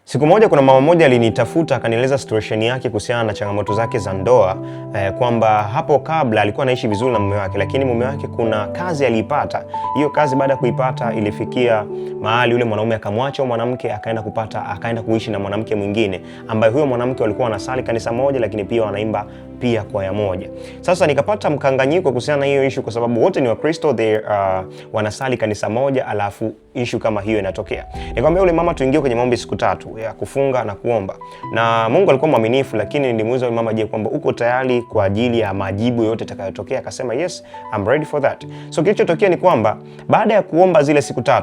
Siku moja kuna mama mmoja alinitafuta akanieleza situation yake kuhusiana na changamoto zake za ndoa, kwamba hapo kabla alikuwa anaishi vizuri na mume wake, lakini mume wake kuna kazi aliipata. Hiyo kazi baada ya kuipata ilifikia mahali yule mwanaume akamwacha mwanamke akaenda kuishi na mwanamke mwingine, ambaye huyo mwanamke walikuwa wanasali kanisa moja, lakini pia wanaimba pia kwaya moja. Sasa nikapata mkanganyiko kuhusiana na hiyo issue, kwa sababu wote ni Wakristo, wanasali kanisa moja, alafu issue kama hiyo inatokea. Nikamwambia yule mama tuingie kwenye maombi siku 3 ya kufunga na kuomba. Na Mungu alikuwa mwaminifu, lakini nilimuuliza yule mama, je, kwamba uko tayari kwa ajili ya majibu yote yatakayotokea? Akasema yes, I'm ready for that. So kilichotokea ni kwamba baada ya kuomba zile siku 3,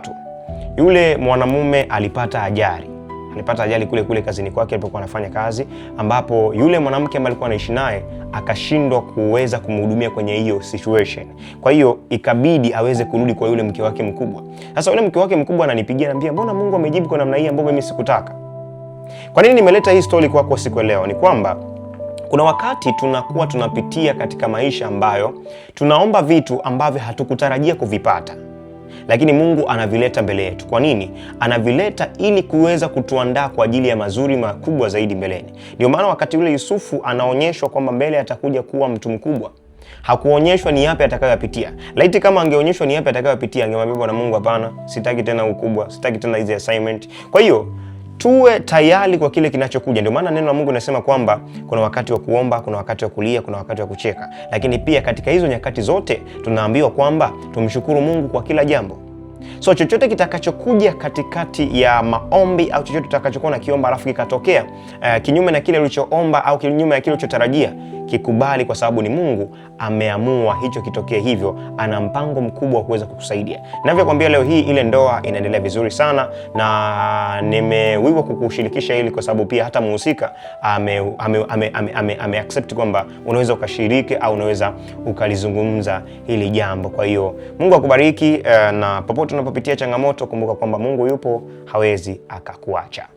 yule mwanamume alipata ajali kule kazini kwake alipokuwa anafanya kazi, ambapo yule mwanamke ambaye alikuwa anaishi naye akashindwa kuweza kumhudumia kwenye hiyo situation. Kwa hiyo ikabidi aweze kurudi kwa yule mke wake mkubwa. Sasa yule mke wake mkubwa ananipigia anambia, mbona Mungu amejibu kwa namna hii ambayo mimi sikutaka? Kwa nini nimeleta hii story kwa siku leo? Ni kwamba kuna wakati tunakuwa tunapitia katika maisha ambayo tunaomba vitu ambavyo hatukutarajia kuvipata, lakini Mungu anavileta mbele yetu. Kwa nini? Anavileta ili kuweza kutuandaa kwa ajili ya mazuri makubwa zaidi mbeleni. Ndio maana wakati ule Yusufu anaonyeshwa kwamba mbele atakuja kuwa mtu mkubwa, hakuonyeshwa ni yapi atakayopitia. Laiti kama angeonyeshwa ni yapi atakayopitia, angemwambia Bwana Mungu, hapana, sitaki tena ukubwa, sitaki tena hizi assignment. Kwa hiyo tuwe tayari kwa kile kinachokuja. Ndio maana neno la Mungu linasema kwamba kuna wakati wa kuomba, kuna wakati wa kulia, kuna wakati wa kucheka. Lakini pia katika hizo nyakati zote tunaambiwa kwamba tumshukuru Mungu kwa kila jambo. So chochote kitakachokuja katikati ya maombi au chochote tutakachokuwa na kiomba alafu kikatokea kinyume na kile ulichoomba au kinyume na kile ulichotarajia, kikubali, kwa sababu ni Mungu ameamua hicho kitokee hivyo. Ana mpango mkubwa wa kuweza kukusaidia. Ninavyokuambia leo hii, ile ndoa inaendelea vizuri sana, na nimewiwa kukushirikisha hili kwa sababu pia hata mhusika ame accept kwamba unaweza ukashiriki au unaweza ukalizungumza hili jambo. Kwa hiyo Mungu akubariki, na popote unapopitia changamoto, kumbuka kwamba Mungu yupo, hawezi akakuacha.